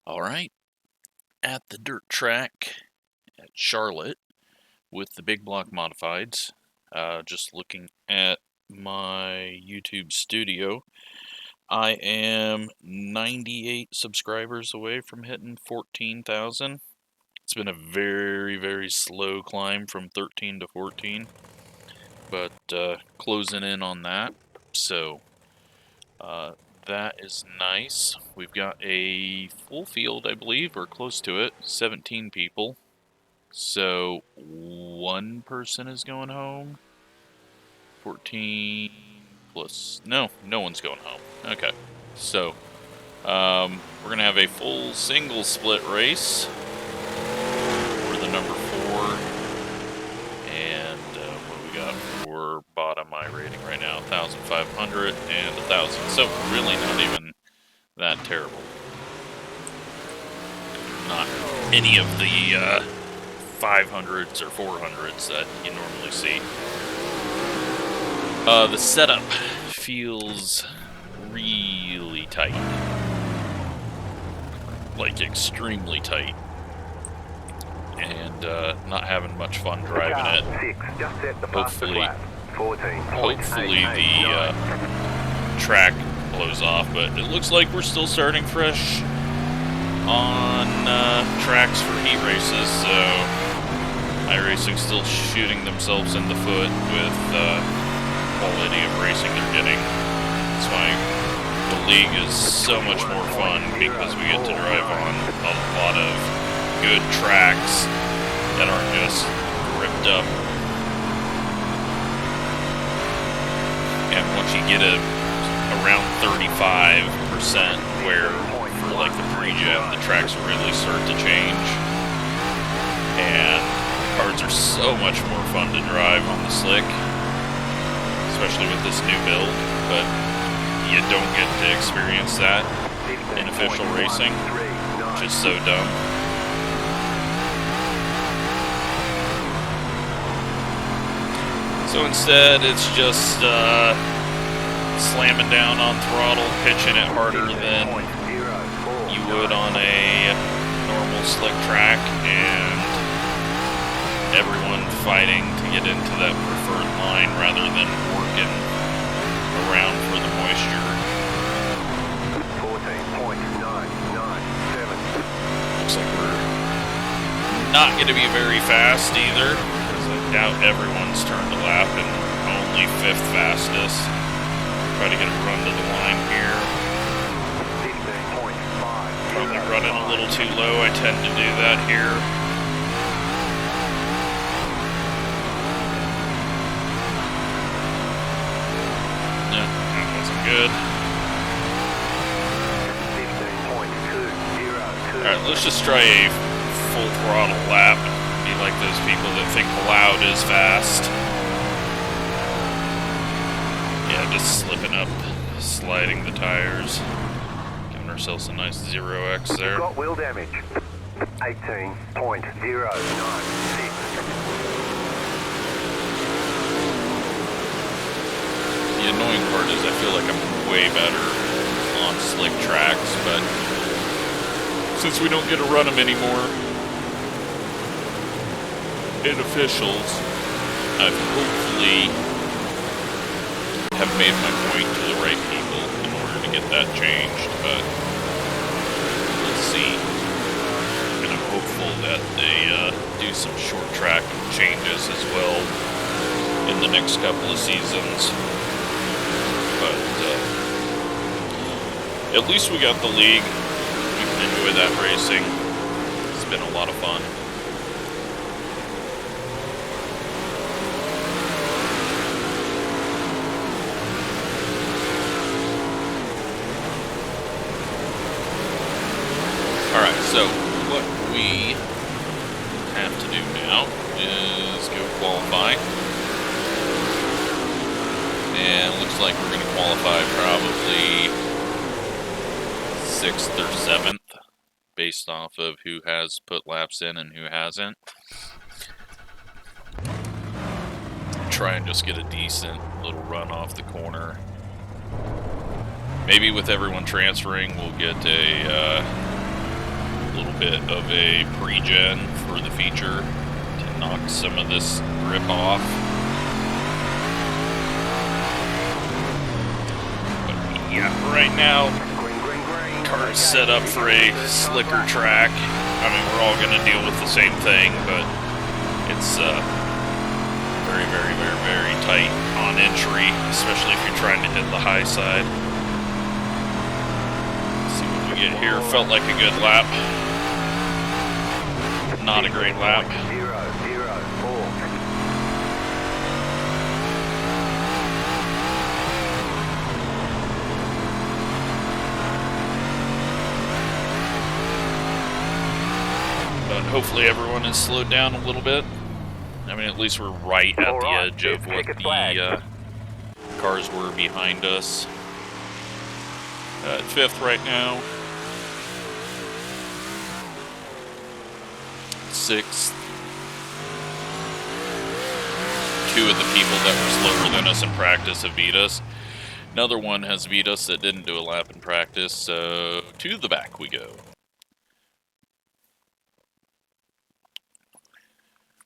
All right, at the dirt track at Charlotte with the big block modifieds. Just looking at my YouTube studio, I am 98 subscribers away from hitting 14,000. It's been a very, very slow climb from 13 to 14, but closing in on that. So that is nice. We've got a full field, I believe, or close to it, 17 people. So one person is going home. 14 plus, no one's going home. Okay, so we're gonna have a full single split race. We're the number 4, and what do we got for bottom iRating right now? 1,500 and 1,000. So really not even that terrible. Not any of the 500s or 400s that you normally see. The setup feels really tight. Like extremely tight. And not having much fun driving it. Hopefully the track blows off, but it looks like we're still starting fresh on tracks for heat races, so iRacing still shooting themselves in the foot with quality of racing they're getting. That's why the league is so much more fun, because we get to drive on a lot of good tracks that aren't just ripped up. And once you get around 35%, where for like the pre-gen, the tracks really start to change, and cars are so much more fun to drive on the slick, especially with this new build, but you don't get to experience that in official racing, which is so dumb. So instead, it's just slamming down on throttle, pitching it harder than you would on a normal slick track, and everyone fighting to get into that preferred line rather than working around for the moisture. 14.997. Looks like we're not going to be very fast either, because I doubt everyone's turned a lap, and only 5th fastest. Try to get a run to the line here. 15.5. Probably running a little too low. I tend to do that here. No, that wasn't good. 15.202. Alright, let's just try a full throttle lap. Be like those people that think loud is fast. Yeah, just slipping up, sliding the tires. Giving ourselves a nice 0x there. Got wheel damage. 18.096. The annoying part is I feel like I'm way better on slick tracks, but since we don't get to run them anymore in officials, I've hopefully have made my point to the right people in order to get that changed, but we'll see. And I'm hopeful that they do some short track changes as well in the next couple of seasons. But at least we got the league. We can enjoy that racing. It's been a lot of fun. Alright, so what we have to do now is go qualify. And looks like we're going to qualify probably 6th or 7th, based off of who has put laps in and who hasn't. Try and just get a decent little run off the corner. Maybe with everyone transferring, we'll get a little bit of a pre-gen for the feature to knock some of this grip off. But yeah, right now, car's set up for a slicker track. I mean, we're all going to deal with the same thing, but it's very, very, very, very tight on entry, especially if you're trying to hit the high side. Let's see what we get here. Felt like a good lap. Not a great lap. 004. But hopefully everyone has slowed down a little bit. I mean, at least we're right at the edge of what the cars were behind us. At 5th right now. 6th. 2 of the people that were slower than us in practice have beat us. Another one has beat us that didn't do a lap in practice, so to the back we go.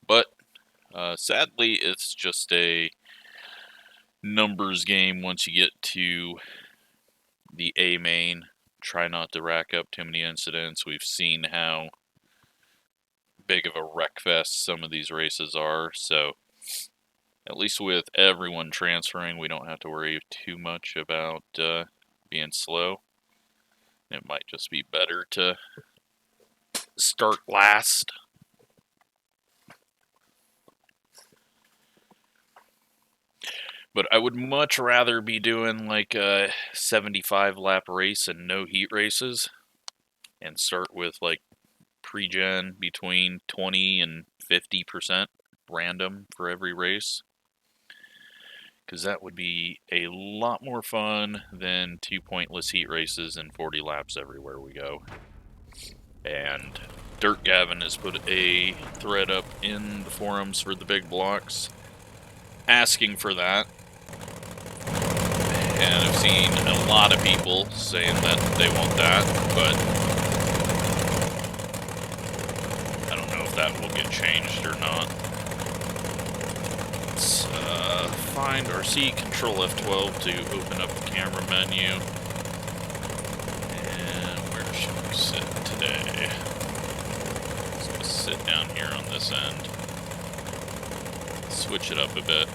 But sadly, it's just a numbers game once you get to the A main. Try not to rack up too many incidents. We've seen how big of a wreck fest some of these races are, so at least with everyone transferring, we don't have to worry too much about being slow. It might just be better to start last. But I would much rather be doing like a 75 lap race and no heat races and start with like pre-gen between 20 and 50% random for every race. Because that would be a lot more fun than 2 pointless heat races and 40 laps everywhere we go. And Dirt Gavin has put a thread up in the forums for the big blocks asking for that. And I've seen a lot of people saying that they want that, but I don't know if that will get changed or not. Let's find RC, Control F12 to open up the camera menu. And where should we sit today? Let's just sit down here on this end. Switch it up a bit.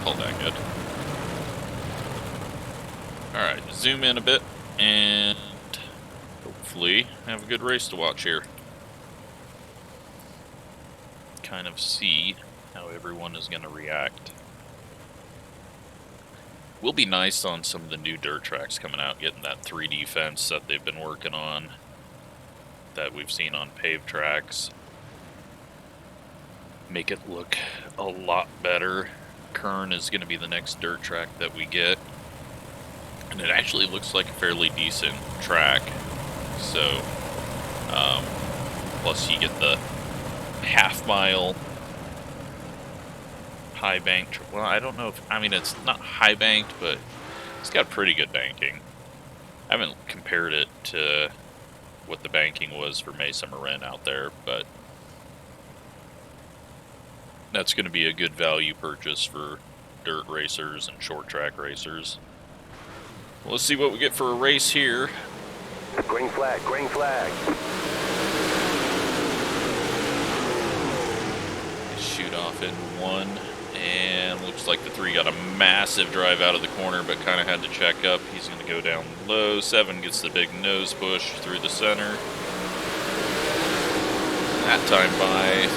That good. Alright, zoom in a bit and hopefully have a good race to watch here. Kind of see how everyone is going to react. Will be nice on some of the new dirt tracks coming out, getting that 3D fence that they've been working on that we've seen on paved tracks. Make it look a lot better. Kern is going to be the next dirt track that we get, and it actually looks like a fairly decent track. So plus you get the half-mile high banked. Well, I don't know if, I mean, it's not high banked, but it's got pretty good banking. I haven't compared it to what the banking was for Mesa Marin out there, but that's going to be a good value purchase for dirt racers and short track racers. Well, let's see what we get for a race here. Green flag, green flag. Shoot off in 1, and looks like the 3 got a massive drive out of the corner, but kind of had to check up. He's going to go down low. 7 gets the big nose push through the center. That time by...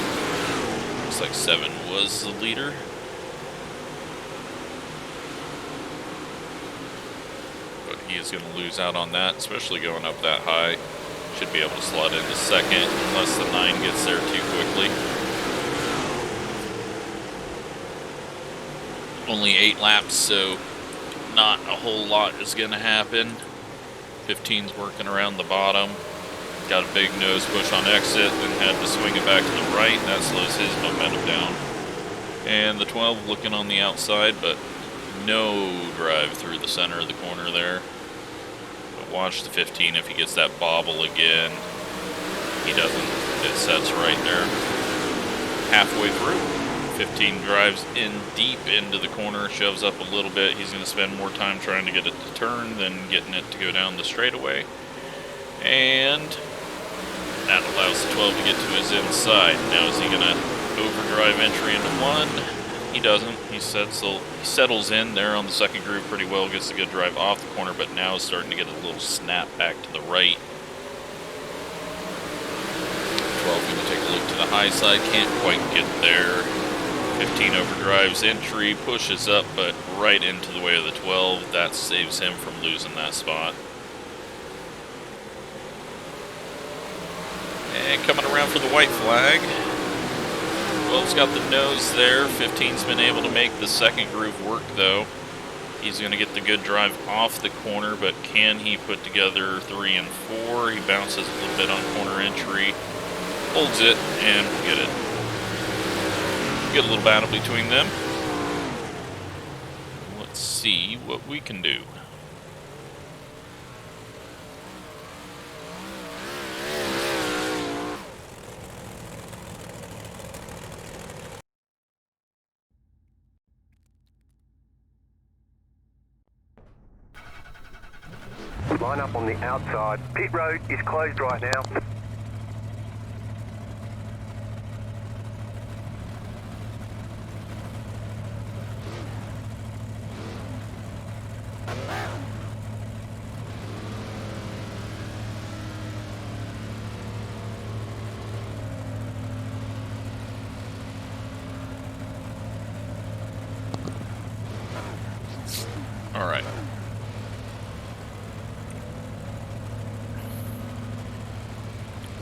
Looks like 7 was the leader. But he is going to lose out on that, especially going up that high. Should be able to slot into 2nd unless the 9 gets there too quickly. Only 8 laps, so not a whole lot is going to happen. 15's working around the bottom. got a big nose push on exit, then had to swing it back to the right. That slows his momentum down. And the 12 looking on the outside, but no drive through the center of the corner there. But watch the 15 if he gets that bobble again. He doesn't. It sets right there. Halfway through. 15 drives in deep into the corner, shoves up a little bit. He's going to spend more time trying to get it to turn than getting it to go down the straightaway. And that allows the 12 to get to his inside. Now is he going to overdrive entry into one? He doesn't. He settles in there on the second groove pretty well, gets a good drive off the corner, but now is starting to get a little snap back to the right. 12 going to take a look to the high side, can't quite get there. 15 overdrives entry, pushes up, but right into the way of the 12. That saves him from losing that spot. And coming around for the white flag. 12's got the nose there. 15's been able to make the second groove work, though. He's going to get the good drive off the corner, but can he put together 3 and 4? He bounces a little bit on corner entry, holds it, and get it. Get a little battle between them. Let's see what we can do. Line up on the outside. Pit road is closed right now. All right.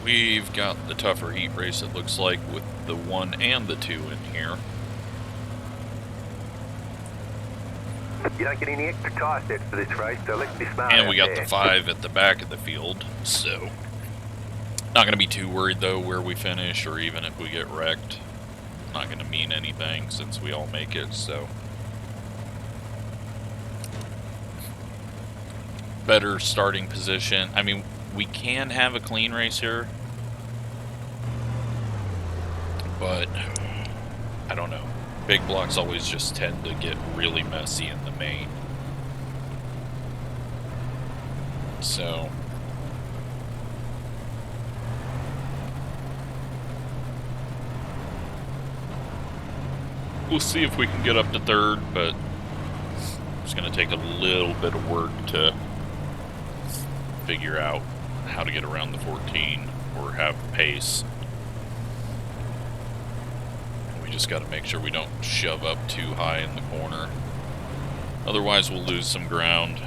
We've got the tougher heat race, it looks like, with the 1 and the 2 in here. You don't get any extra tyre sets for this race, so let's be smart. And we got the 5 at the back of the field, so not going to be too worried, though, where we finish, or even if we get wrecked. Not going to mean anything since we all make it, so. Better starting position. I mean, we can have a clean race here, but I don't know. Big blocks always just tend to get really messy in the main. So we'll see if we can get up to 3rd, but it's going to take a little bit of work to figure out how to get around the 14 or have pace. We just got to make sure we don't shove up too high in the corner. Otherwise, we'll lose some ground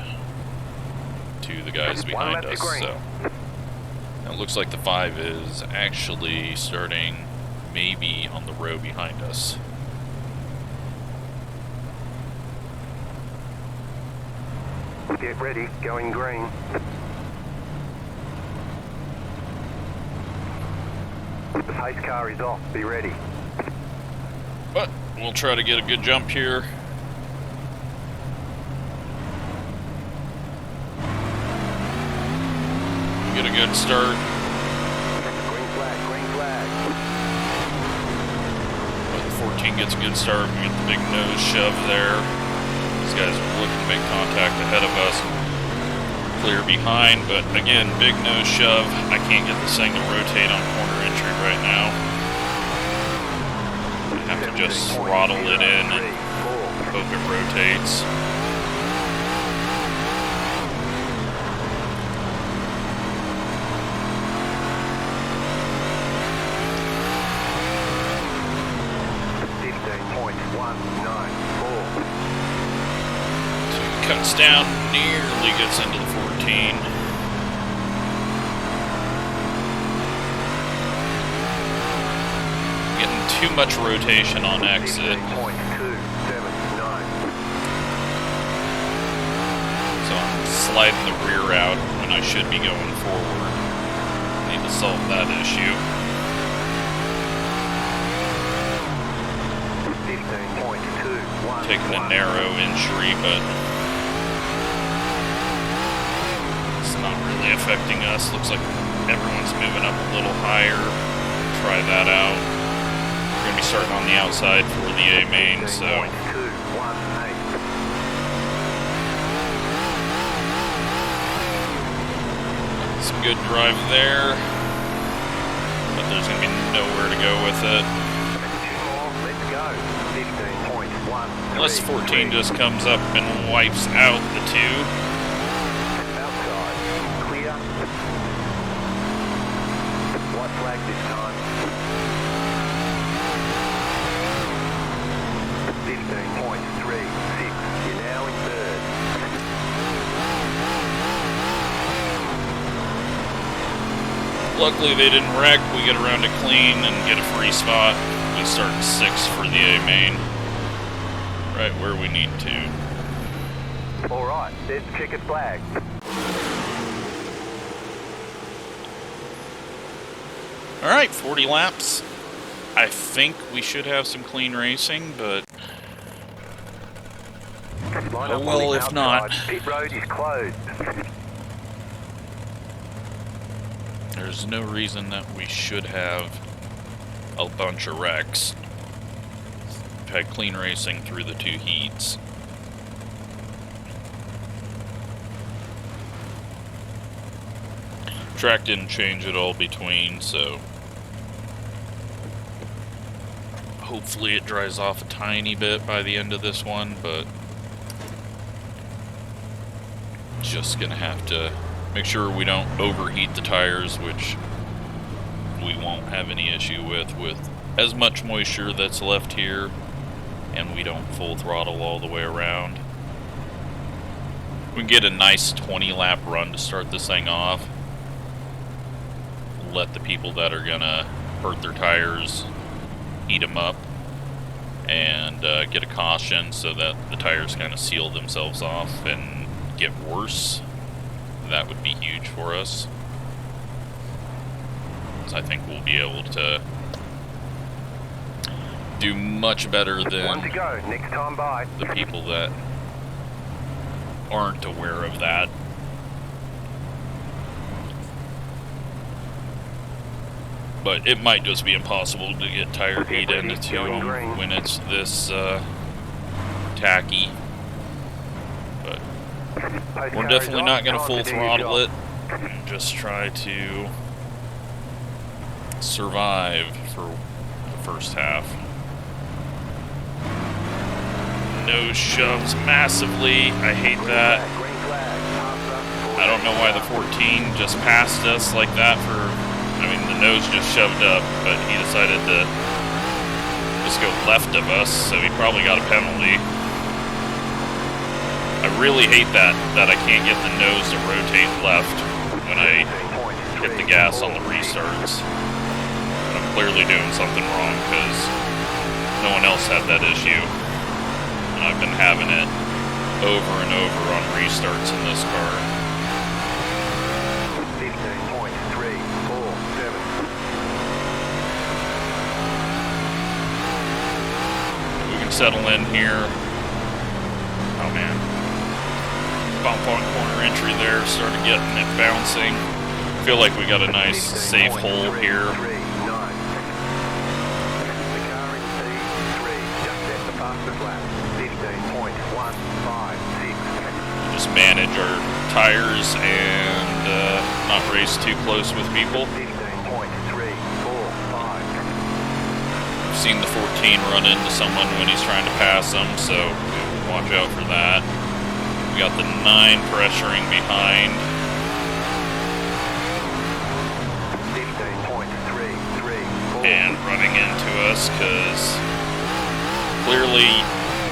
to the guys behind us. So now it looks like the 5 is actually starting maybe on the row behind us. Get ready, going green. The pace car is off, be ready. But we'll try to get a good jump here. Get a good start. Green flag, green flag. But the 14 gets a good start. We get the big nose shove there. These guys are looking to make contact ahead of us. Clear behind, but again, big nose shove. I can't get this thing to rotate on corner entry right now. I have to just throttle it in and hope it rotates. Cuts down, nearly gets into the 14. Getting too much rotation on exit. So I'm sliding the rear out when I should be going forward. Need solve that issue. 15.2. Taking a narrow entry, but it's not really affecting us. Looks like everyone's moving up a little higher. Try that out. We're going to be starting on the outside for the A main, so some good drive there, but there's going to be nowhere to go with it. Unless 14 just comes up and wipes out the two. Outside, clear. White flag this time. 15.36. You're now in third. Luckily they didn't wreck. We get around to clean and get a free spot. We start 6 for the A main. Right where we need to. Alright, there's the checkered flag. Alright, 40 laps. I think we should have some clean racing, but Line oh up well on the if not. outside. Pit road is closed. There's no reason that we should have a bunch of wrecks. We've had clean racing through the 2 heats. Track didn't change at all between, so hopefully it dries off a tiny bit by the end of this one, but just gonna have to make sure we don't overheat the tires, which we won't have any issue with as much moisture that's left here, and we don't full throttle all the way around. We can get a nice 20 lap run to start this thing off. Let the people that are gonna hurt their tires heat them up, and get a caution so that the tires kind of seal themselves off and get worse. That would be huge for us. So I think we'll be able to do much better than One to go. Next time by. the people that aren't aware of that. But it might just be impossible to get tire heat into them when it's this tacky. But we're definitely not going to full throttle it. And just try to survive for the first half. Nose shoves massively. I hate that. I don't know why the 14 just passed us like that for... I mean, the nose just shoved up, but he decided to just go left of us, so he probably got a penalty. I really hate that I can't get the nose to rotate left when I hit the gas on the restarts. But I'm clearly doing something wrong, because no one else had that issue. And I've been having it over and over on restarts in this car. Settle in here. Oh man. Bump on corner entry there, started getting it bouncing. Feel like we got a nice safe hole here. Just manage our tires and not race too close with people. Seen the 14 run into someone when he's trying to pass them, so watch out for that. We got the 9 pressuring behind. And running into us, because clearly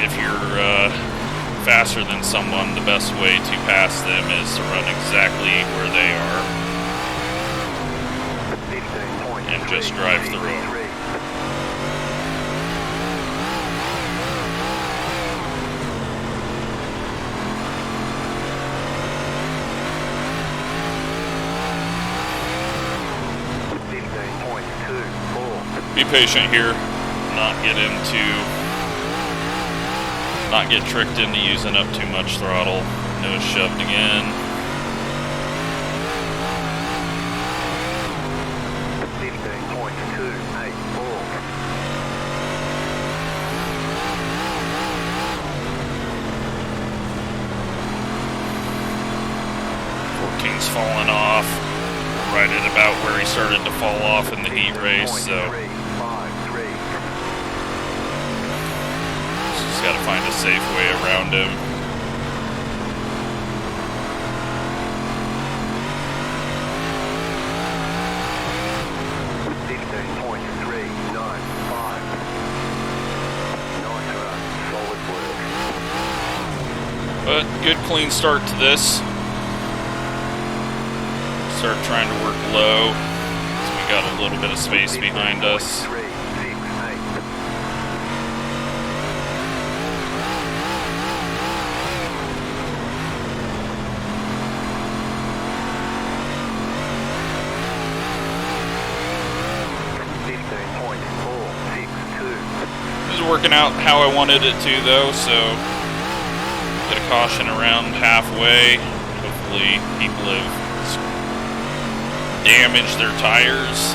if you're faster than someone, the best way to pass them is to run exactly where they are and just drive through them. be patient here. Not get tricked into using up too much throttle. Nose shoved again. 15.284. King's falling off right at about where he started to fall off in the heat race, so just got to find a safe way around him. But good clean start to this. Start trying to work low, so we got a little bit of space behind us. This is working out how I wanted it to, though, so get a caution around halfway. Hopefully people have damaged their tires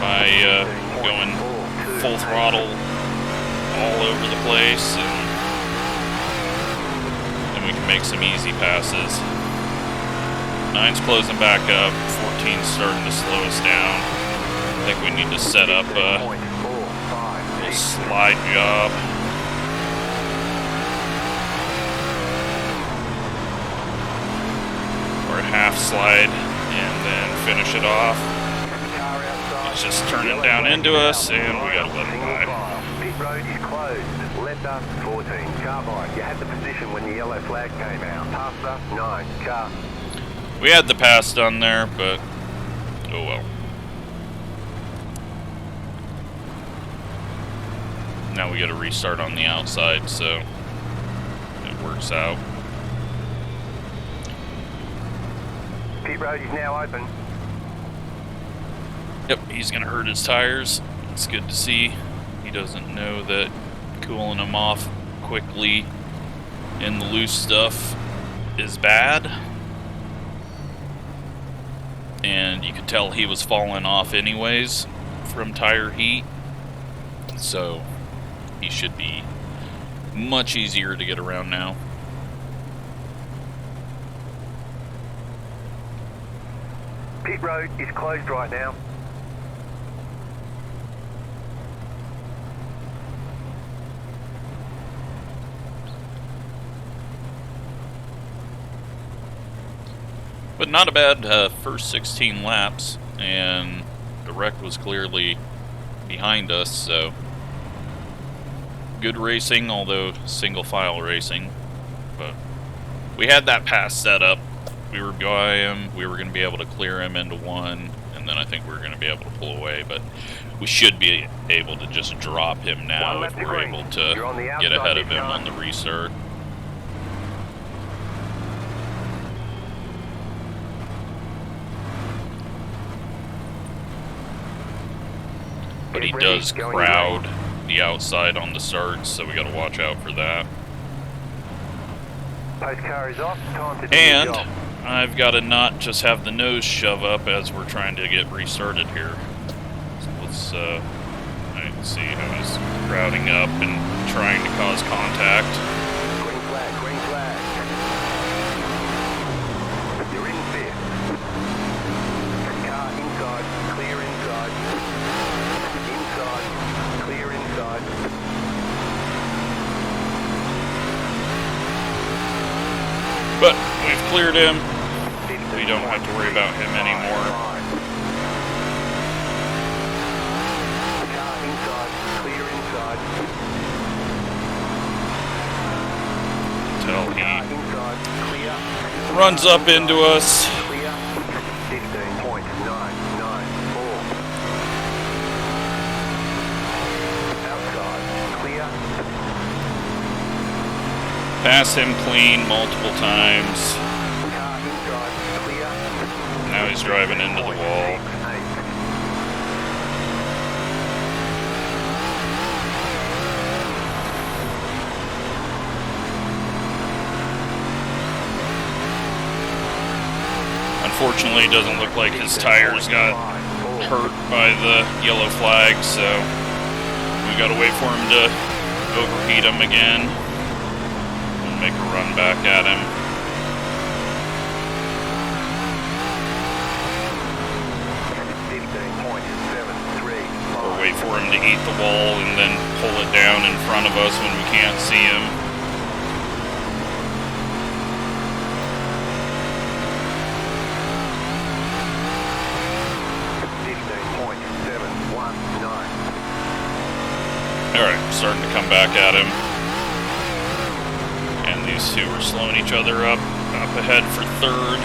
by going full throttle all over the place, and then we can make some easy passes. 9's closing back up, 14's starting to slow us down. I think we need to set up a little slide job. Half slide and then finish it off. It's just turning down into us, and we gotta let it by. Pit road is closed. Left up 14. Car by. You had the position when the yellow flag came out. Passer 9. Car. We had the pass done there, but oh well. Now we gotta restart on the outside, so it works out. Pit road is now open. Yep, he's gonna hurt his tires. It's good to see. He doesn't know that cooling them off quickly in the loose stuff is bad. And you could tell he was falling off anyways from tire heat. So he should be much easier to get around now. Pit road is closed right now. But not a bad first 16 laps, and the wreck was clearly behind us, so good racing, although single file racing. But we had that pass set up. We were by him, we were going to be able to clear him into one, and then I think we were going to be able to pull away, but we should be able to just drop him now if we're able to get ahead of him on the restart. But he does crowd the outside on the starts, so we got to watch out for that. Post car is off. Time to do and your job. I've got to not just have the nose shove up as we're trying to get restarted here. So let's see how he's crowding up and trying to cause contact. Green flag, green flag. You're in fifth. Car inside, clear inside. Inside, clear inside. But we've cleared him. We don't have to worry about him anymore. Car inside, clear inside. Until he Car inside, clear. runs up into us. Clear. 15.994. Outside, clear. Pass him clean multiple times. Car inside, clear. Now he's driving into the wall. Unfortunately, it doesn't look like his tires got hurt by the yellow flag, so we gotta wait for him to overheat him again and make a run back at him. Or wait for him to eat the wall and then pull it down in front of us when we can't see him. Alright, starting to come back at him. And these two are slowing each other up ahead for third.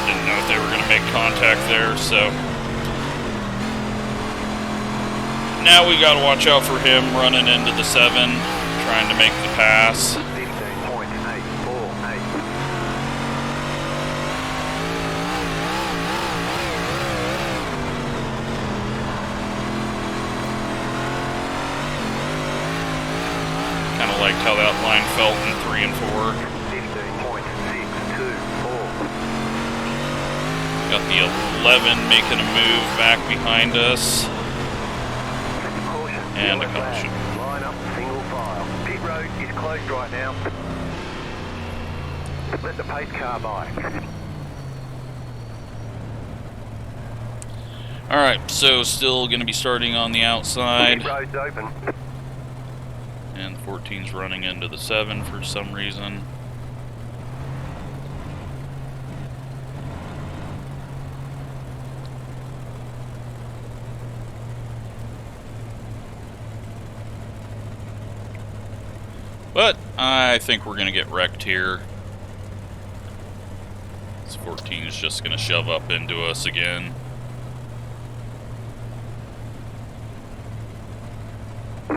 Didn't know if they were going to make contact there, so now we got to watch out for him running into the 7, trying to make the pass. Kind of liked how that line felt in 3 and 4. 15.624. Got the 11 making a move back behind us. And a caution. Line up, single file. Pit road is closed right now. Let the pace car by. Alright, so still going to be starting on the outside. Pit road's open. And 14's running into the 7 for some reason. But I think we're going to get wrecked here. This 14 is just going to shove up into us again.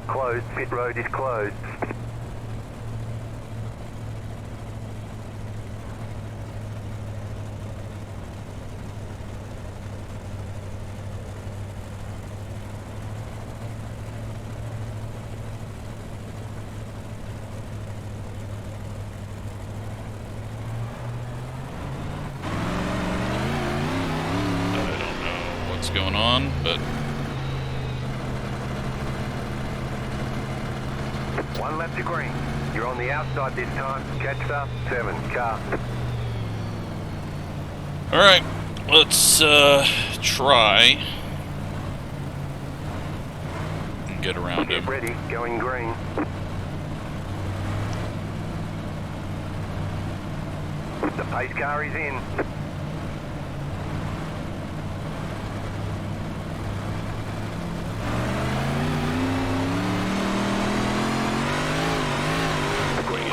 Closed. Pit road is closed. Going on, but one left to green. You're on the outside this time. Catch the 7 car. Alright, let's try and get around him. Get ready, going green. The pace car is in.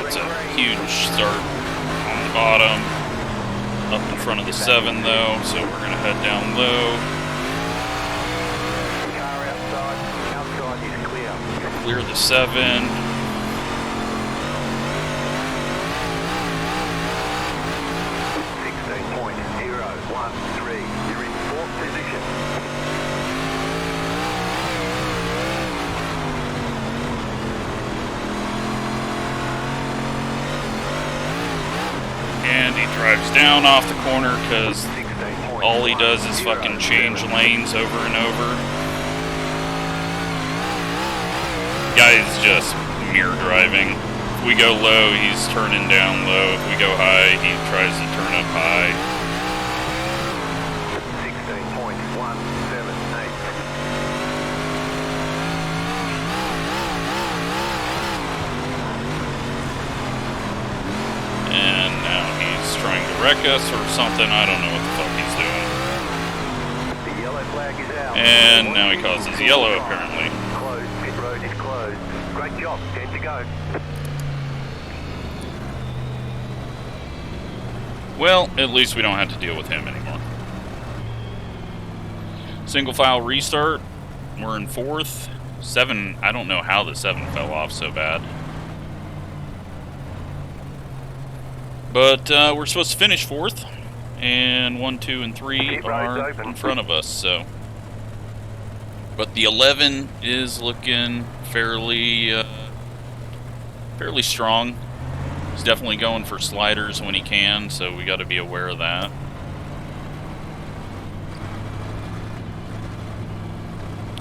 It's a huge start on the bottom, up in front of the 7 though, so we're going to head down low. Car outside is clear. Clear the 7. 16.013. You're in 4th position. And he drives down off the corner because all he does is fucking change lanes over and over. Guy's just mirror driving. If we go low, he's turning down low. If we go high, he tries to turn up high. 16.178. And now he's trying to wreck us or something. I don't know what the fuck he's doing. The yellow flag is out. And now he causes yellow, apparently. Closed. Pit road is closed. Great job. 10 to go. Well, at least we don't have to deal with him anymore. Single file restart. We're in 4th. 7, I don't know how the 7 fell off so bad. But we're supposed to finish 4th. And 1, 2, and 3 are in front of us, so But the 11 is looking fairly strong. He's definitely going for sliders when he can, so we got to be aware of that.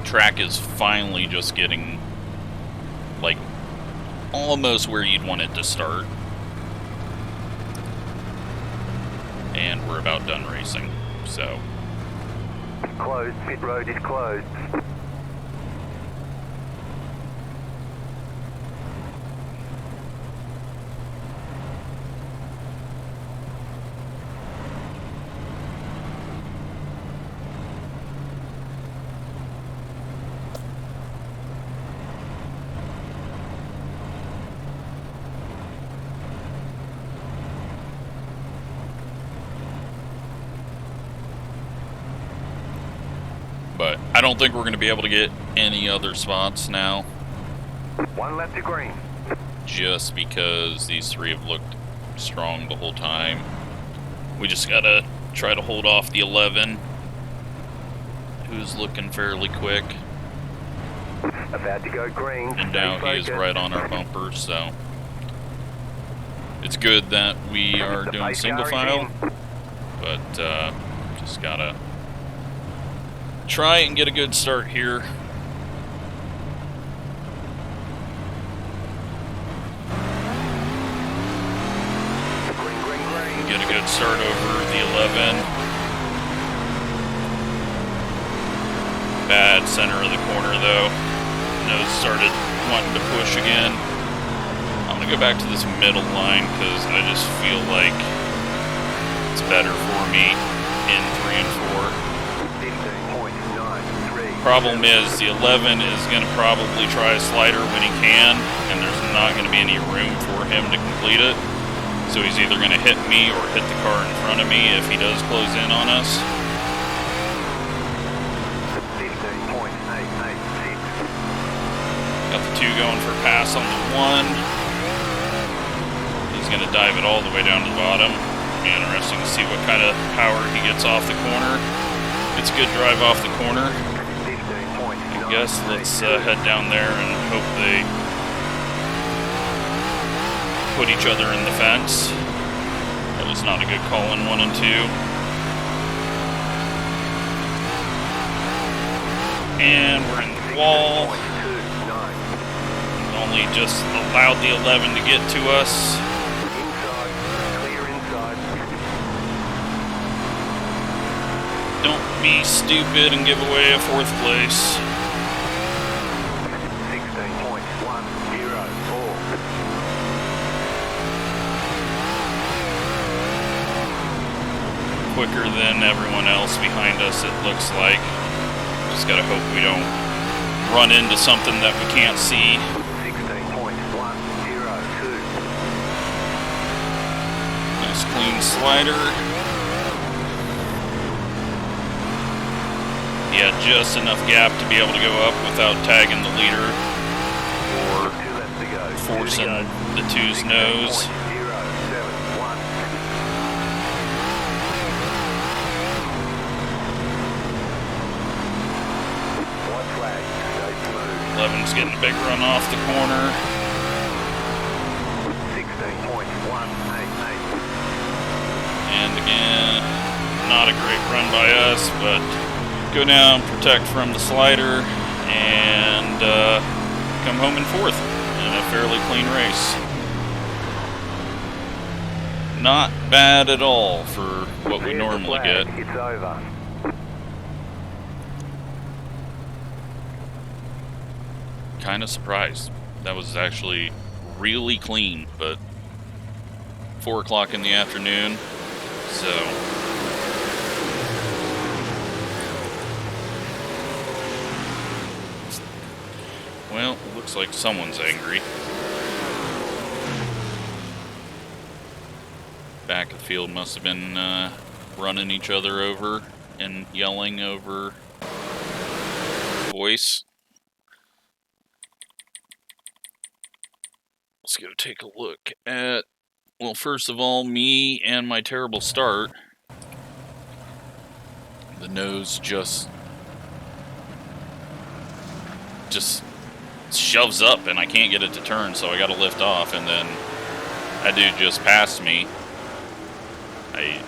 Track is finally just getting, like, almost where you'd want it to start. And we're about done racing, so. Closed, pit road is closed. But I don't think we're going to be able to get any other spots now. One left to green. Just because these three have looked strong the whole time. We just got to try to hold off the 11, who's looking fairly quick. About to go green. And now he is right on our bumper, so it's good that we are doing single file, but just gotta try and get a good start here. Get a good start over the 11. Bad center of the corner though. Nose started wanting to push again. I'm gonna go back to this middle line because I just feel like it's better for me in 3 and 4. Problem is, the 11 is going to probably try a slider when he can, and there's not going to be any room for him to complete it. So he's either going to hit me or hit the car in front of me if he does close in on us. 15.886. Got the 2 going for pass on the 1. He's going to dive it all the way down to the bottom. Interesting to see what kind of power he gets off the corner. It's a good drive off the corner. I guess let's head down there and hope they put each other in the fence. That was not a good call in 1 and 2. And we're in the wall. Only just allowed the 11 to get to us. Don't be stupid and give away a 4th place. 16.104. Quicker than everyone else behind us, it looks like. Just gotta hope we don't run into something that we can't see. 16.102. Nice clean slider. Yeah, just enough gap to be able to go up without tagging the leader or forcing the 2's nose. Eleven's getting a big run off the corner. 16.188. And again, not a great run by us, but go down, protect from the slider, and come home in 4th in a fairly clean race. Not bad at all for what we normally get. It's over. Kind of surprised. That was actually really clean, but 4 o'clock in the afternoon, so well, it looks like someone's angry. Back of the field must have been running each other over and yelling over voice. Let's go take a look at, well, first of all, me and my terrible start. The nose just just shoves up and I can't get it to turn, so I got to lift off, and then that dude just passed me. You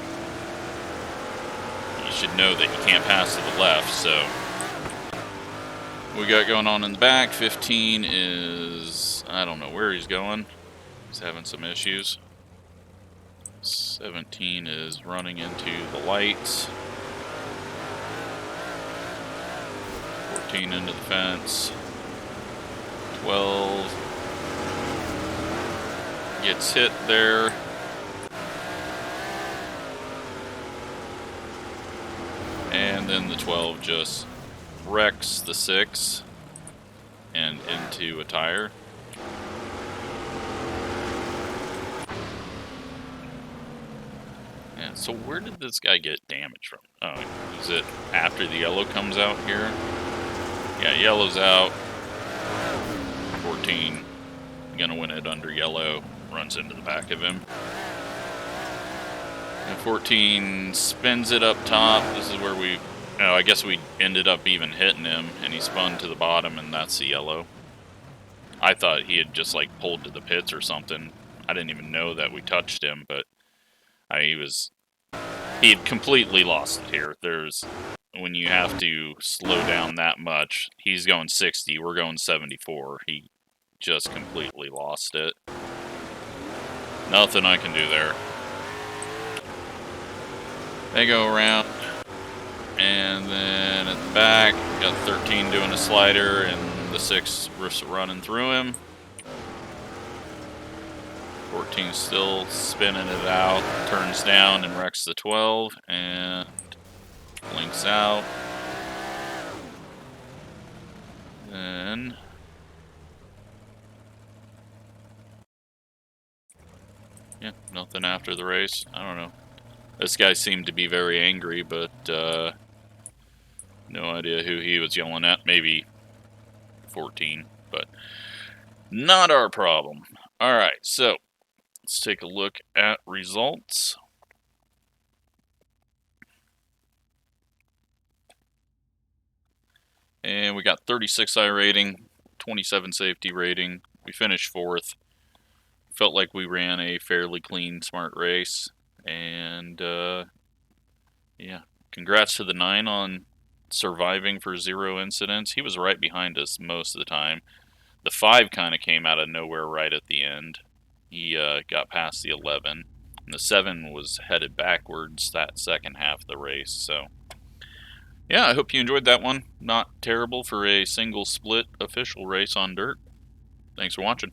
should know that you can't pass to the left, so we got going on in the back. 15 is, I don't know where he's going. He's having some issues. 17 is running into the lights. 14 into the fence. 12 gets hit there. And then the 12 just wrecks the 6 and into a tire. Yeah, so where did this guy get damage from? Oh, is it after the yellow comes out here? Yeah, yellow's out. 14, gonna win it under yellow, runs into the back of him. And 14 spins it up top. This is where I guess we ended up even hitting him, and he spun to the bottom, and that's the yellow. I thought he had just like pulled to the pits or something. I didn't even know that we touched him, but he had completely lost it here. When you have to slow down that much, he's going 60, we're going 74. He just completely lost it. Nothing I can do there. They go around, and then at the back, got 13 doing a slider, and the 6 running through him. 14 still spinning it out, turns down and wrecks the 12, and blinks out. Then yeah, nothing after the race. I don't know. This guy seemed to be very angry, but no idea who he was yelling at. Maybe 14, but not our problem. All right, so let's take a look at results. And we got 36 iRating, 27 safety rating. We finished 4th. Felt like we ran a fairly clean, smart race. And yeah, congrats to the 9 on surviving for 0 incidents. He was right behind us most of the time. The 5 kind of came out of nowhere right at the end. He got past the 11. And the 7 was headed backwards that second half of the race. So yeah, I hope you enjoyed that one. Not terrible for a single split official race on dirt. Thanks for watching.